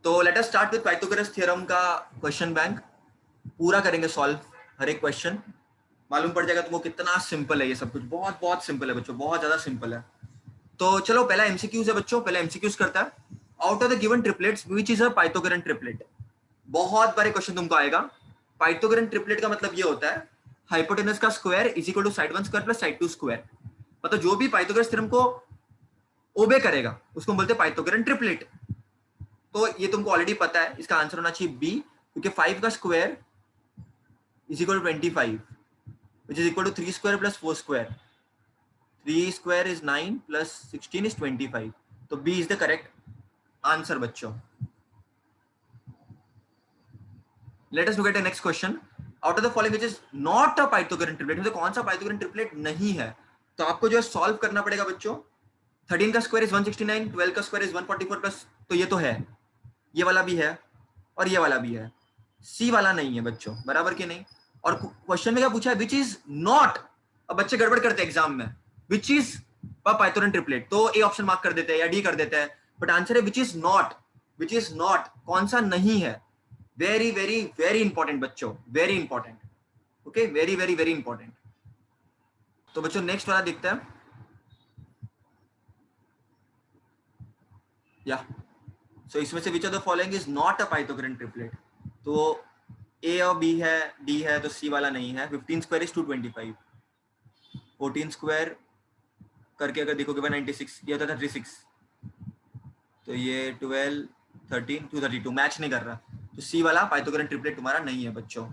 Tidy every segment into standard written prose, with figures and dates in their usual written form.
तो let us start with Pythagoras theorem का question bank. पूरा करेंगे सॉल्व हर एक क्वेश्चन। मालूम पड़ जाएगा तुमको कितना सिंपल है ये सब कुछ। बहुत बहुत सिंपल है बच्चों, बहुत ज्यादा सिंपल है। तो चलो पहला एमसीक्यूज है बच्चों, पहला एमसीक्यूज करता है। Out of the given triplets which is a Pythagorean triplet. बहुत बारे क्वेश्चन तुमको आएगा। पाइथागोरन ट्रिपलेट का मतलब ये होता है हाइपोटेनस का square is equal to side one square plus side two square. मतलब जो भी पाइथागोरस थ्योरम को ओबे करेगा उसको बोलते हैं पाइथागोरन ट्रिपलेट। तो ये तुमको ऑलरेडी पता है, इसका आंसर होना चाहिए बी, क्योंकि 5 का square is equal to 25 which is equal to 3 square plus 4 square. 3 square is 9 plus 16 is 25। तो B is the correct answer बच्चों। Let us look at the next question. Out of the following which is not a Pythagorean triplet, मतलब कौन सा Pythagorean triplet नहीं है। तो आपको जो सॉल्व करना पड़ेगा बच्चों। 13 का स्क्वायर इज 169, 12 का स्क्वायर इज 144 प्लस, तो ये तो है, ये वाला भी है और ये वाला भी है। सी वाला नहीं है बच्चों, बराबर कि नहीं। और क्वेश्चन में क्या पूछा है, विच इज नॉट। अब बच्चे गड़बड़ करते हैं एग्जाम में, विच इज पाइथागोरन ट्रिपलेट, तो ए ऑप्शन मार्क कर देते हैं या डी कर देते हैं। बट आंसर है विच is not. Which is not कौन सा नहीं है। वेरी वेरी वेरी इंपॉर्टेंट बच्चों, very important. Okay, very very very important. तो बच्चों नेक्स्ट वाला देखते हैं। या सो इसमें से which of the following is not a Pythagorean triplet. तो ए और बी है, डी है, तो सी वाला नहीं है। 15 स्क्वायर इज 225, 14 स्क्वायर करके अगर देखोगे 196, ये होता है 36, तो ये 12 13 232 मैच नहीं कर रहा। तो सी वाला पाइथागोरन ट्रिपलेट तुम्हारा नहीं है बच्चों।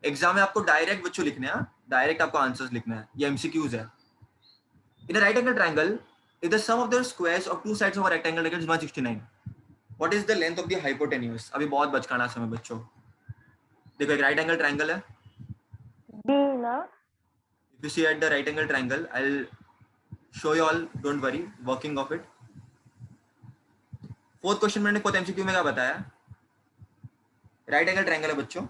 एग्जाम में आपको डायरेक्ट बच्चों लिखने हैं, डायरेक्ट आपको आंसर्स लिखना है, ये एमसीक्यूज है। In a right angle triangle if the sum of the squares of two sides of a rectangle is 169, what is the length of the hypotenuse। अभी बहुत बचकाना समय बच्चों। देखो एक राइट एंगल ट्रायंगल है। D ना। If you see at the right angle triangle, I'll show you all, don't worry, working of it। Fourth question मैंने fourth MCQ में क्या बताया, राइट एंगल ट्रायंगल है बच्चों।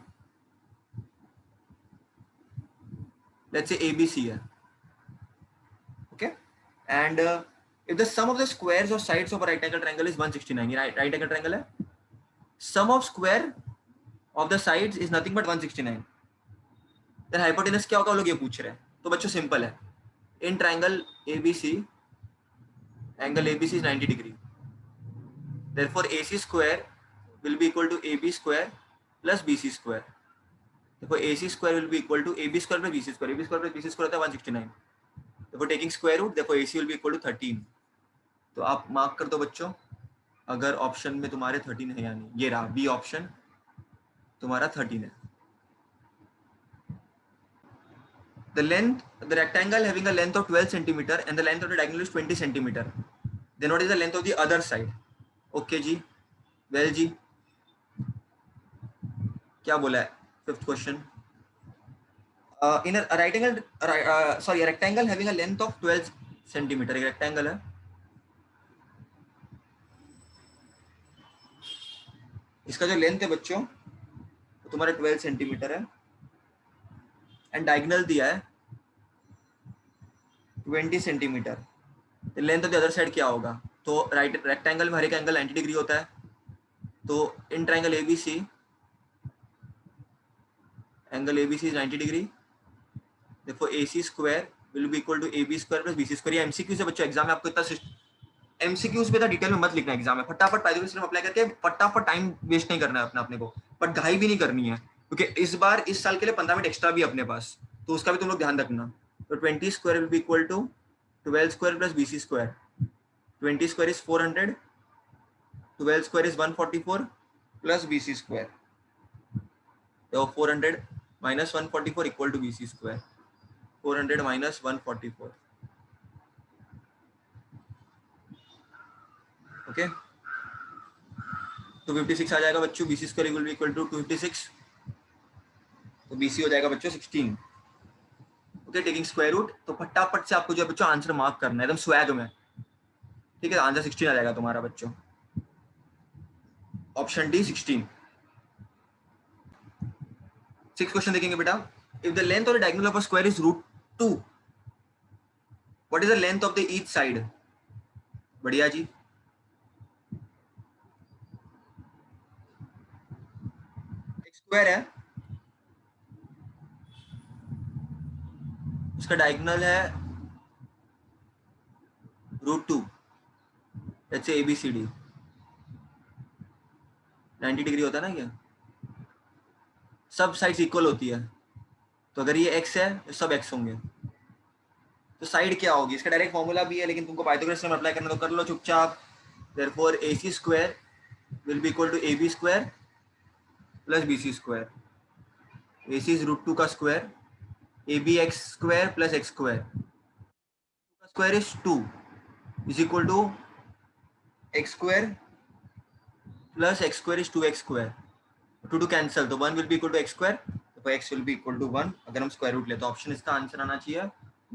लेट्स से एबीसी है, okay. And if the sum of the squares or sides of a right angle triangle is 169, ये right angle triangle है, sum of square of the sides is nothing but 169, then hypotenuse क्या होगा वो लोग ये पूछ रहे हैं। तो बच्चों सिंपल है, इन triangle ABC angle ABC is 90 degree, therefore AC square will be equal to AB square plus BC square। देखो AC square will be equal to AB square plus BC square, AB square plus BC square होता है 169। देखो taking square root, देखो AC will be equal to 13। तो आप mark कर दो बच्चों, अगर ऑप्शन में तुम्हारे 13 है या नहीं। ये रहा बी ऑप्शन तुम्हारा 13 है। The length, the rectangle having a length of 12 centimeter and the length of the diagonal is 20 centimeter, then what is the length of the other side। Okay जी, वेल जी, क्या बोला है fifth question. in a right angle sorry a rectangle having a length of 12 centimeter, एक rectangle है, इसका जो length है बच्चों वो तुम्हारा 12 सेंटीमीटर है एंड डायगोनल दिया है 20 centimetre. Length of the other side क्या होगा। तो राइट रेक्टेंगल में हर एक एंगल 90 डिग्री होता है। तो in triangle ABC, angle ABC is 90 degree, देखो AC square will be equal to AB square plus BC square. ये एमसीक्यू से बच्चों, एग्जाम में आपको इतना एमसीक्यूज पे डिटेल में मत लिखना एग्जाम में, फटाफट पाइथागोरस थ्योरम अप्लाई करके फटाफट टाइम वेस्ट नहीं करना है अपने को, बट घाई भी नहीं करनी है, क्योंकि इस बार इस साल के लिए 15 मिनट एक्स्ट्रा भी अपने पास, तो उसका भी तुम लोग ध्यान रखना। तो 20 square will be equal to 12 square plus BC square. 20 square is 400, 12 square is 144 plus BC square. तो 400 minus 144 equal to BC square. 400 minus 144, okay. तो 56 आ जाएगा बच्चों। BC square will be equal to 256, तो BC हो जाएगा बच्चों 16, ओके। टेकिंग स्क्वायर रूट, तो फटाफट से आपको जो बच्चों आंसर मार्क करना है एकदम स्वैग में, ठीक है। आंसर 16 आ जाएगा तुम्हारा बच्चों, ऑप्शन डी 16। सिक्स क्वेश्चन देखेंगे बेटा। If the length of the diagonal of a square is √2, what is the length of the each side. बढ़िया जी, स्क्वायर है, उसका डायगोनल है √2, लेट्स से ABCD 90 डिग्री होता है ना, क्या सब साइड्स इक्वल होती है, तो अगर ये x है तो सब x होंगे, तो साइड क्या होगी, इसका डायरेक्ट फॉर्मूला भी है लेकिन तुमको पाइथागोरस थ्योरम अप्लाई करना तो कर लो चुपचाप। Therefore AC square will be equal to AB square plus BC square, AC is √2 का square, AB x square plus x square, का square is 2 is equal to x square plus x square is 2x square, 2 cancel, तो 1 will be equal to x square, तो x will be equal to 1, अगर हम square root ले तो option इसका answer आना चाहिए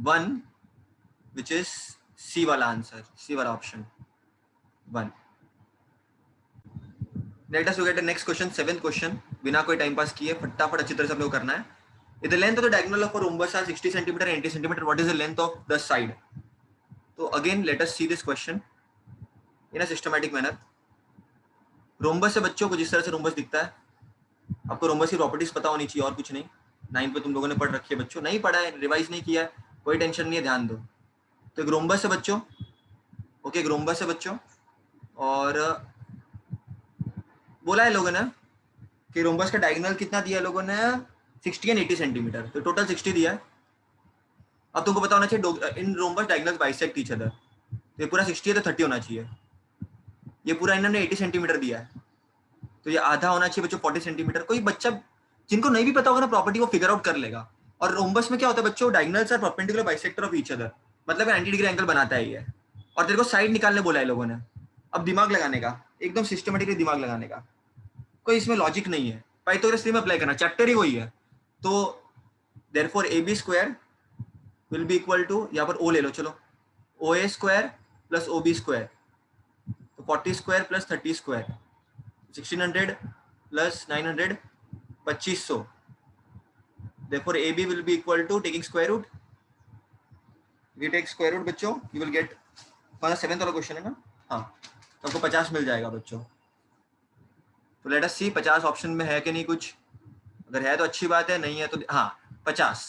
1, विच इज C वाला आंसर, C वाला option 1। Late us look at the next question, 7th question, बिना कोई टाइम पास किए फटाफट अच्छी तरह से हम लोग करना है। If the length of the diagonal of a rhombus are 60 centimetre and 80 centimetre, what is the length of the side? तो again let us see this question in a systematic manner. Rhombus से बच्चों को जिस तरह से rhombus दिखता है, आपको रोम्बस की प्रॉपर्टीज पता होनी चाहिए और कुछ नहीं, 9 पे तुम लोगों ने पढ़ रखी है बच्चों, नहीं पढ़ा है रिवाइज नहीं किया है कोई टेंशन नहीं है, ध्यान दो। तो एक रोम्बस है बच्चों, ओके, एक रोम्बस है बच्चों, और बोला है लोगों ने कि रोम्बस का डायगोनल कितना दिया है लोगों ने, 60 एंड 80 सेंटीमीटर, तो टोटल 60 दिया है। अब तुमको पता होना चाहिए in rhombus diagonals bisect each other, तो ये पूरा 60 है तो 30 होना चाहिए, ये पूरा इन्होंने 80 सेंटीमीटर दिया है तो ये आधा होना चाहिए बच्चों 40 सेंटीमीटर। कोई बच्चा जिनको नहीं भी पता होगा ना प्रॉपर्टी, वो फिगर आउट कर लेगा। और रोम्बस में क्या होता है बच्चों, diagonals are perpendicular bisector of each other, मतलब 90 डिग्री एंगल बनाता है ये, और तेरे को साइड निकालने बोला है लोगों ने। अब दिमाग लगाने का, एकदम सिस्टमेटिकली दिमाग लगाने का, कोई इसमें लॉजिक नहीं है, पाइथागोरस थ्योरम अप्लाई करना, चैप्टर ही वही है। तो therefore AB square will be equal to, यहाँ पर O ले लो चलो, OA square plus OB square, तो 40 स्क्वायर प्लस 30 स्क्वायर, 1600 प्लस 900, 2500, therefore AB will be equal to taking square root, if you take square root बच्चों you will get, कौन सा 7th वाला क्वेश्चन है ना, हाँ, तो आपको 50 मिल जाएगा बच्चों। तो लेट अस सी 50 ऑप्शन में है कि नहीं कुछ, अगर है तो अच्छी बात है, नहीं है तो हाँ 50,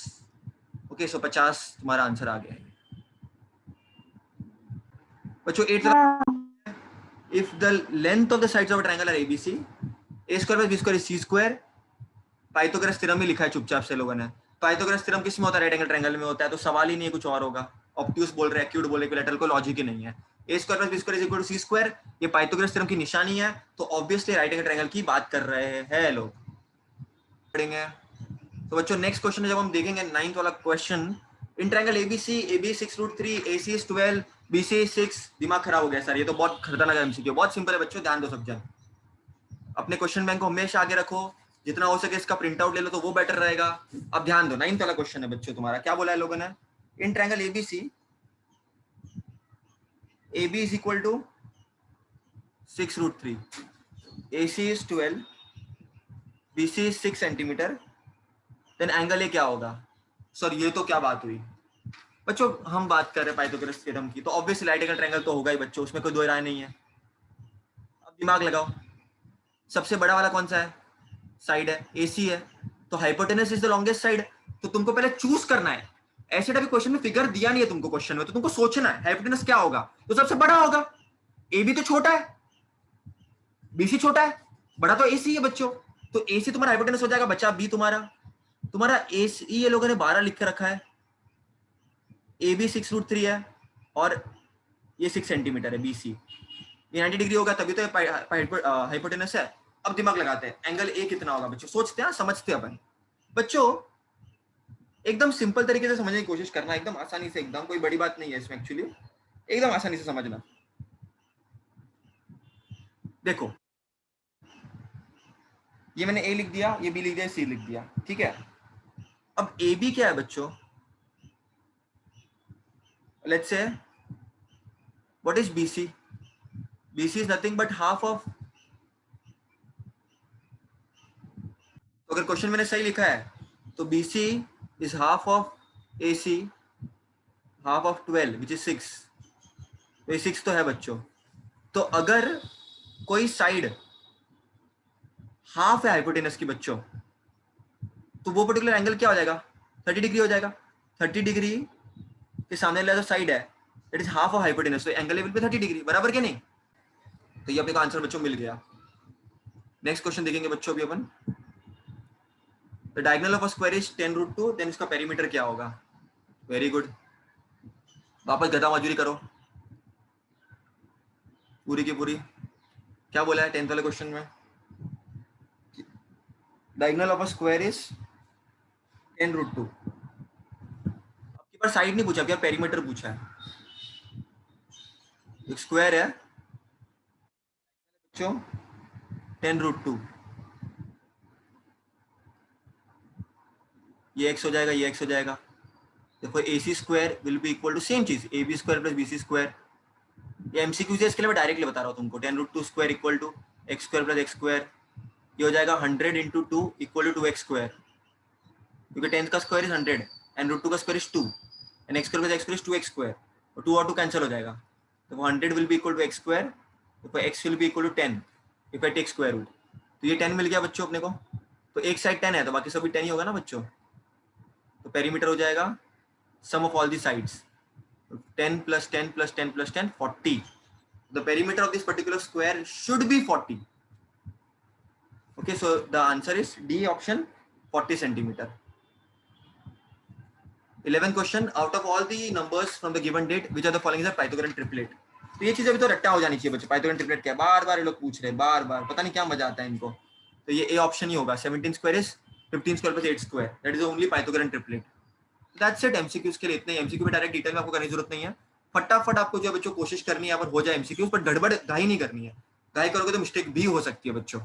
ओके, सो 50 तुम्हारा आंसर आ गया है बच्चों। 8th, हाँ। if the length of the sides of a triangle are ABC, A square plus B square is C square, Pythagoras theorem ही लिखा है चुपचाप से लोगों ने। पाइथागोरस थ्योरम किस में होता है, राइट एंगल ट्रायंगल में होता है, तो सवाल ही नहीं है कुछ और होगा। ऑब्ट्यूस बोल रहे हैं, एक्यूट बोल रहे हैं, इक्विलैटरल, को लॉजिक ही नहीं है। A square plus B square is equal to C square, ये पाइथागोरस थ्योरम की निशानी है, तो ऑब्वियसली राइट एंगल ट्रायंगल की बात कर रहे हैं लोग, पढ़ेंगे। तो बच्चों नेक्स्ट क्वेश्चन जब हम देखेंगे 9th वाला question, in triangle ABC, AB 6√3, AC is 12, BC is 6, दिमाग खराब हो गया सर, ये तो बहुत खतरनाक एमसीक्यू, बहुत सिंपल है बच्चों, ध्यान दो सब जन। अपने क्वेश्चन बैंक को हमेशा आगे रखो, जितना हो सके इसका प्रिंट आउट ले लो तो वो बेटर रहेगा। अब ध्यान दो, 9th वाला क्वेश्चन है बच्चों तुम्हारा, क्या बोला है लोगों ने, इन triangle ABC, AB is equal to 6√3, AC is 12, BC is 6 centimetre, then angle A क्या होगा। सर ये तो क्या बात हुई बच्चों, हम बात कर रहे हैं पाइथागोरस थ्योरम की, तो ऑब्वियसली राइट एंगल ट्रायंगल तो होगा ही बच्चों, उसमें कोई दो राय नहीं है। अब दिमाग लगाओ, सबसे बड़ा वाला कौन सा है, साइड है, AC है, तो hypotenuse is the longest side, तो तुमको पहले चूज करना है। ऐसे टाइप क्वेश्चन में फिगर दिया नहीं है तुमको क्वेश्चन में, तो तुमको सोचना है हाइपोटेनस क्या होगा, तो सबसे बड़ा होगा। AB तो छोटा है, BC छोटा है, बड़ा तो AC है बच्चों, तो AC तुम्हारा हाइपोटेनस हो जाएगा, बच्चा B तुम्हारा AC, ये लोगों ने 12 लिख के रखा है, AB 6√3 है, और ये 6 सेंटीमीटर है BC, ये 90 डिग्री होगा तभी तो हाइपोटेनस है। अब दिमाग लगाते हैं, एंगल ए कितना होगा बच्चों, सोचते हैं, समझते हैं अपन बच्चों, एकदम सिंपल तरीके से समझने की कोशिश करना, एकदम आसानी से, एकदम कोई बड़ी बात नहीं है इसमें एक्चुअली, एकदम आसानी से समझना। देखो ये मैंने ए लिख दिया, ये बी लिख दिया, सी लिख दिया, ठीक है। अब ए बी क्या है बच्चों, let's say what is BC, BC is nothing but half of, तो अगर क्वेश्चन मैंने सही लिखा है तो BC is half of AC, half of 12 which is 6, तो ये 6 तो है बच्चों। तो अगर कोई साइड हाफ है हाइपोटेनस की बच्चों, तो वो पर्टिकुलर एंगल क्या हो जाएगा, 30 डिग्री हो जाएगा। 30 डिग्री के सामने वाला जो साइड है that is half of hypotenuse, तो एंगल लेवल पे 30 डिग्री, बराबर के नहीं। तो ये अपने का आंसर बच्चों मिल गया। नेक्स्ट क्वेश्चन देखेंगे बच्चों अभी अपन। The diagonal of a square is 10√2, then इसका पेरीमीटर क्या होगा। वेरी गुड, वापस गधा मजूरी करो पूरी की पूरी। क्या बोला है 10th वाले क्वेश्चन में, diagonal of a square is 10√2। आपके पास साइड नहीं पूछा, क्या पेरीमीटर पूछा है। एक स्क्वायर है बच्चों 10√2, ये x हो जाएगा, ये x हो जाएगा। देखो A C square will be equal to same चीज, A B square plus B C square. ये एमसीक्यू है, इसके लिए मैं डायरेक्टली बता रहा हूँ तुमको। 10√2 square equal to x square plus x square, ये हो जाएगा 100 into 2 equal to 2x square, क्योंकि 10 का स्क्वायर इज 100 एंड √2 का square is 2 and x square plus x square is 2x square, और 2 और 2 कैंसिल हो जाएगा। तो 100 will be equal to x square, तो x will be equal to 10 if I take square root. तो ये 10 मिल गया बच्चों अपने को, तो एक साइड 10 है तो बाकी सभी 10 ही होगा ना बच्चों। तो पेरीमीटर हो जाएगा sum of all the sides, 10 plus 10 plus 10 plus 10 40. The perimeter of this particular square should be 40. Okay, so the answer is D option, 40 centimeter. 11th question, out of all the numbers from the given date, which are the following is a Pythagorean triplet. तो ये चीजें अभी तो रट्टा हो जानी चाहिए बच्चों। Pythagorean triplet क्या, बार बार ये लोग पूछ रहे हैं, बार बार, पता नहीं क्या मजा आता है इनको। तो ये A option ही होगा, 17 square is 15 square plus 8 square, that is the only Pythagorean triplet. That's it, MCQs के लिए इतना ही। MCQ में डायरेक्ट डिटेल में आपको करने की जरूरत नहीं है, फटाफट आपको जो बच्चों कोशिश करनी है पर हो जाए MCQs, पर गड़बड़ घाई नहीं करनी है, घाई करोगे तो मिस्टेक भी हो सकती है बच्चों।